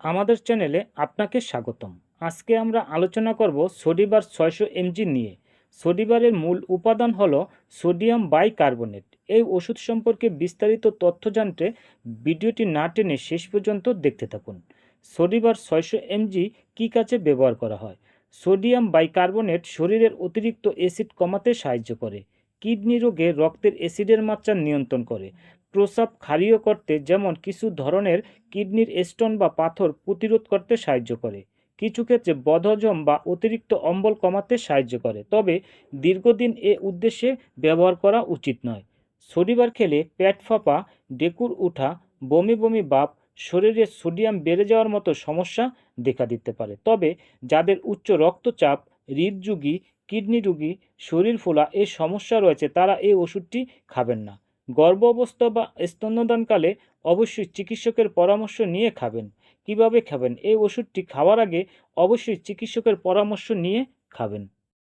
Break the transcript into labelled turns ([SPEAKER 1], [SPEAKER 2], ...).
[SPEAKER 1] আমাদের চ্যানেলে আপনাকে স্বাগতম। আজকে আমরা আলোচনা করব সোডিবার 600 এমজি নিয়ে। সোডিবারের মূল উপাদান হলো সোডিয়াম বাইকার্বনেট। এই ওষুধ সম্পর্কে বিস্তারিত তথ্য জানতে ভিডিওটি না টেনে শেষ পর্যন্ত দেখতে থাকুন। সোডিবার 600 এমজি কী কাজে ব্যবহার করা হয়? সোডিয়াম বাইকার্বনেট শরীরের অতিরিক্ত অ্যাসিড কমাতে সাহায্য করে, কিডনি রোগে রক্তের অ্যাসিডের মাত্রা নিয়ন্ত্রণ করে, প্রস্রাব ক্ষারীয় করতে যেমন কিছু ধরনের কিডনির স্টোন বা পাথর প্রতিরোধ করতে সাহায্য করে, কিছু ক্ষেত্রে বদহজম বা অতিরিক্ত অম্বল কমাতে সাহায্য করে, তবে দীর্ঘদিন এ উদ্দেশ্যে ব্যবহার করা উচিত নয়। সোডিবার খেলে পেট ফাঁপা, ডেকুর ওঠা, বমি বমি ভাব, শরীরে সোডিয়াম বেড়ে যাওয়ার মতো সমস্যা দেখা দিতে পারে। তবে যাদের উচ্চ রক্তচাপ, হৃদরোগী, কিডনি রোগী, শরীর ফোলা এই সমস্যা রয়েছে তারা এই ওষুধটি খাবেন না। গর্ভ অবস্থা বা স্তন্যদানকালে অবশ্যই চিকিৎসকের পরামর্শ নিয়ে খাবেন। কিভাবে খাবেন? এই ওষুধটি খাওয়ার আগে অবশ্যই চিকিৎসকের পরামর্শ নিয়ে খাবেন।